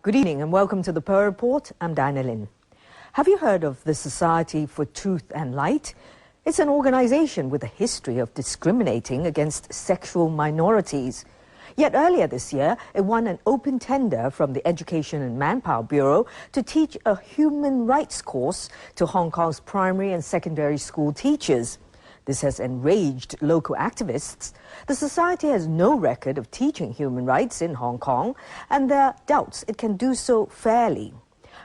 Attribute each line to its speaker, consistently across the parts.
Speaker 1: Good evening and welcome to the Pearl Report. I'm Diana Lin. Have you heard of the Society for Truth and Light? It's an organization with a history of discriminating against sexual minorities. Yet earlier this year, it won an open tender from the Education and Manpower Bureau to teach a human rights course to Hong Kong's primary and secondary school teachers. This has enraged local activists. The society has no record of teaching human rights in Hong Kong, and there are doubts it can do so fairly.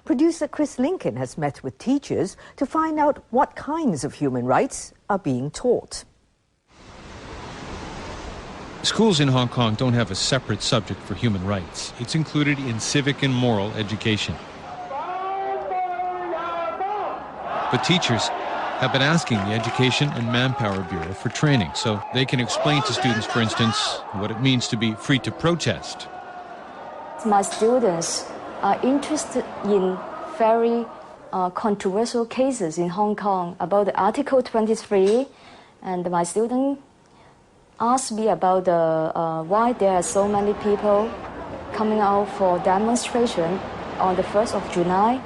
Speaker 1: Producer Chris Lincoln has met with teachers to find out what kinds of human rights are being taught.
Speaker 2: Schools in Hong Kong don't have a separate subject for human rights. It's included in civic and moral education. But teachers have been asking the Education and Manpower Bureau for training so they can explain to students, for instance, what it means to be free to protest.
Speaker 3: My students are interested in very controversial cases in Hong Kong about the Article 23, and my student asked me about why there are so many people coming out for demonstration on the 1st of July.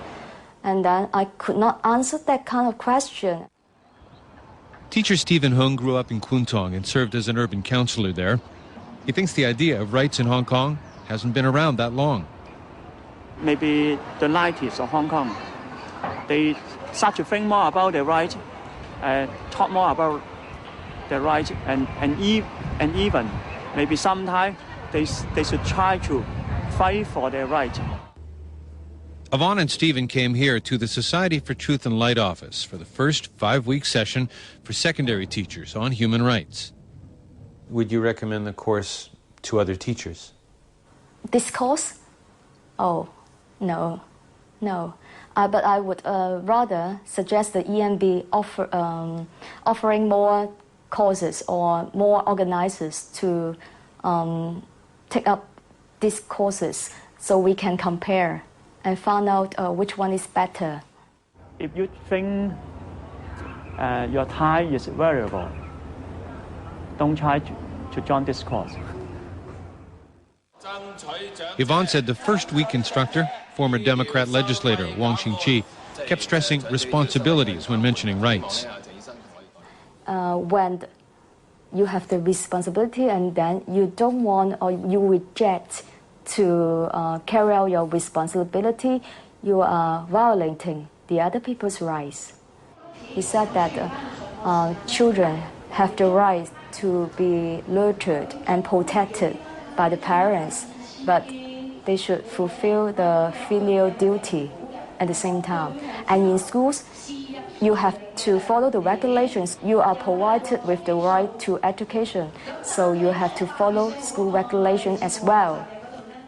Speaker 3: And then I could not answer that kind of question.
Speaker 2: Teacher Stephen Hung grew up in Kwun Tong and served as an urban councillor there. He thinks the idea of rights in Hong Kong hasn't been around that long.
Speaker 4: Maybe the 90s of Hong Kong, they start to think more about their rights, talk more about their rights, and even maybe sometimes they should try to fight for their rights.
Speaker 2: Yvonne and Stephen came here to the Society for Truth and Light office for the first 5-week session for secondary teachers on human rights. Would you recommend the course to other teachers?
Speaker 3: This course? Oh, no. But I would rather suggest the EMB offering more courses or more organizers to take up these courses so we can compare and find out which one is better.
Speaker 4: If you think your time is valuable, don't try to join this course.
Speaker 2: Yvonne said the first-week instructor, former Democrat legislator Wong Xing-chi, kept stressing responsibilities when mentioning rights.
Speaker 3: When you have the responsibility and then you don't want or you reject to carry out your responsibility, you are violating the other people's rights. He said that children have the right to be nurtured and protected by the parents, but they should fulfill the filial duty at the same time. And in schools, you have to follow the regulations. You are provided with the right to education, so you have to follow school regulation as well.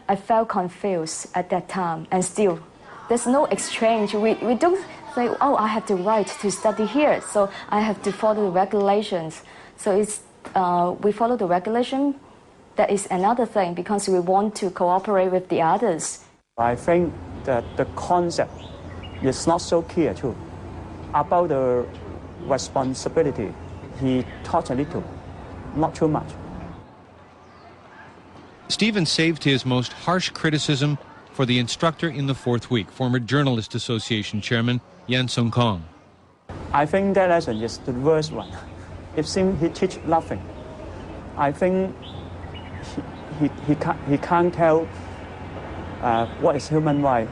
Speaker 3: I felt confused at that time, and still, there's no exchange. We don't say, oh, I have the right to study here, so I have to follow the regulations. So it's we follow the regulation. That is another thing, because we want to cooperate with the others.
Speaker 4: I think that the concept is not so clear too. About the responsibility, he taught a little, not too much.
Speaker 2: Stephen saved his most harsh criticism for the instructor in the 4th week, former Journalist Association Chairman Yan Sung Kong.
Speaker 4: I think that lesson is the worst one. It seems he teach nothing. I think he can't tell what is human right,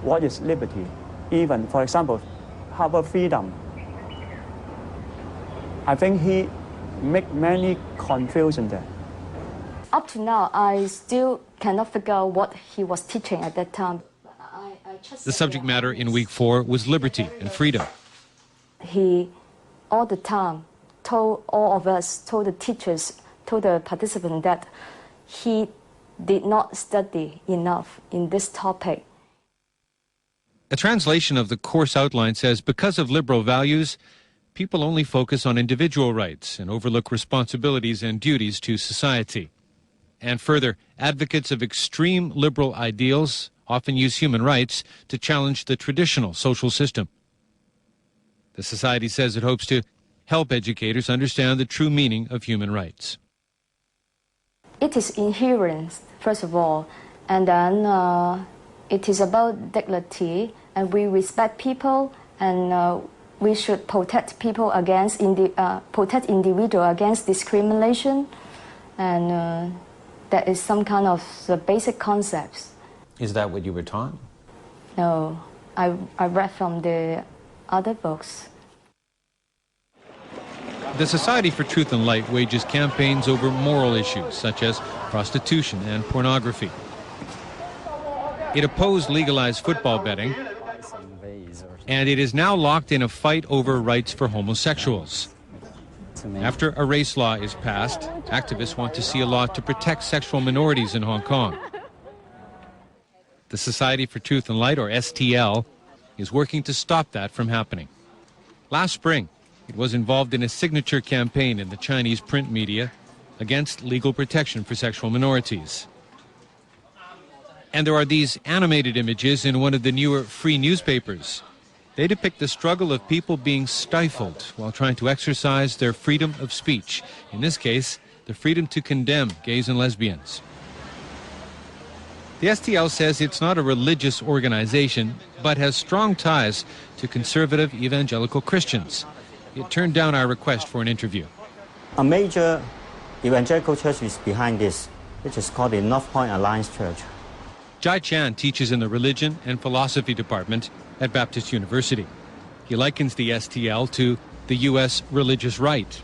Speaker 4: what is liberty. Even, for example, how about freedom? I think he make many confusion there.
Speaker 3: Up to now, I still cannot figure out what he was teaching at that time.
Speaker 2: The subject matter in week 4 was liberty and freedom.
Speaker 3: He, all the time, told all of us, told the teachers, told the participants that he did not study enough in this topic.
Speaker 2: A translation of the course outline says because of liberal values, people only focus on individual rights and overlook responsibilities and duties to society. And further, advocates of extreme liberal ideals often use human rights to challenge the traditional social system. The society says it hopes to help educators understand the true meaning of human rights.
Speaker 3: It is inherent, first of all, and then it is about dignity, and we respect people, and we should protect people against protect individual against discrimination, and that is some kind of the basic concepts.
Speaker 5: Is that what you were taught?
Speaker 3: No, I read from the other books.
Speaker 2: The Society for Truth and Light wages campaigns over moral issues such as prostitution and pornography. It opposed legalized football betting, and it is now locked in a fight over rights for homosexuals. After a race law is passed, activists want to see a law to protect sexual minorities in Hong Kong. The Society for Truth and Light, or STL, is working to stop that from happening. Last spring, it was involved in a signature campaign in the Chinese print media against legal protection for sexual minorities. And there are these animated images in one of the newer free newspapers. They depict the struggle of people being stifled while trying to exercise their freedom of speech. In this case, the freedom to condemn gays and lesbians. The STL says it's not a religious organization, but has strong ties to conservative evangelical Christians. It turned down our request for an interview.
Speaker 6: A major evangelical church is behind this, which is called the North Point Alliance Church.
Speaker 2: Jai Chan teaches in the Religion and Philosophy Department at Baptist University. He likens the STL to the U.S. religious right.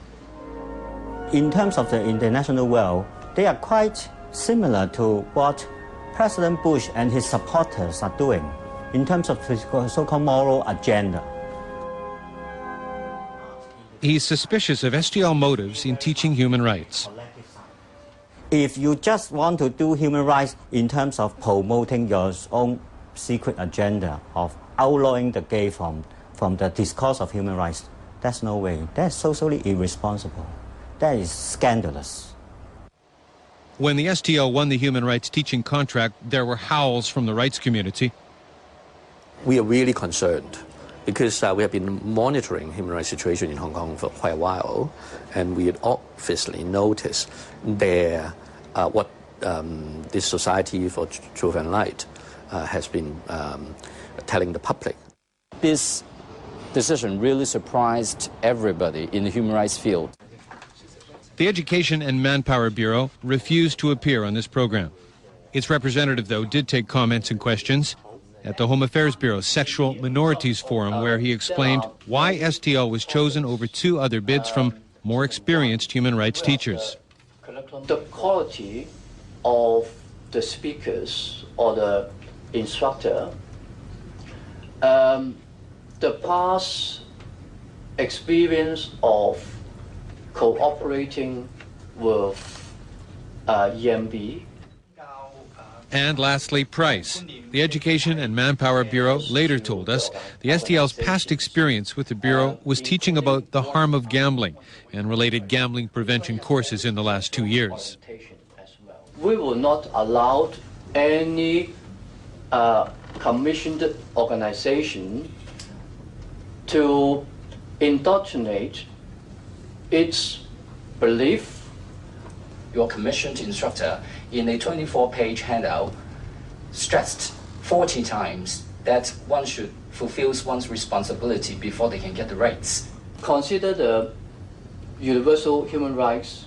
Speaker 6: In terms of the international world, they are quite similar to what President Bush and his supporters are doing in terms of his so-called moral agenda.
Speaker 2: He's suspicious of STL motives in teaching human rights.
Speaker 6: If you just want to do human rights in terms of promoting your own secret agenda of outlawing the gay from the discourse of human rights, that's no way. That's socially irresponsible. That is scandalous.
Speaker 2: When the STL won the human rights teaching contract, there were howls from the rights community.
Speaker 7: We are really concerned because we have been monitoring human rights situation in Hong Kong for quite a while, and we had obviously noticed there what this Society for Truth and Light has been telling the public.
Speaker 8: This decision really surprised everybody in the human rights field.
Speaker 2: The Education and Manpower Bureau refused to appear on this program. Its representative, though, did take comments and questions at the Home Affairs Bureau's Sexual Minorities Forum, where he explained why STL was chosen over two other bids from more experienced human rights teachers.
Speaker 9: The quality of the speakers or the instructor, the past experience of cooperating with EMB.
Speaker 2: And lastly, price. The Education and Manpower Bureau later told us the STL's past experience with the Bureau was teaching about the harm of gambling and related gambling prevention courses in the last 2 years.
Speaker 9: We will not allow any commissioned organization to indoctrinate its belief.
Speaker 8: Your commissioned instructor in a 24-page handout stressed 40 times that one should fulfill one's responsibility before they can get the rights.
Speaker 9: Consider the universal human rights,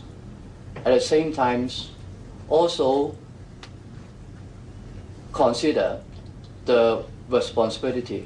Speaker 9: at the same time also consider the responsibility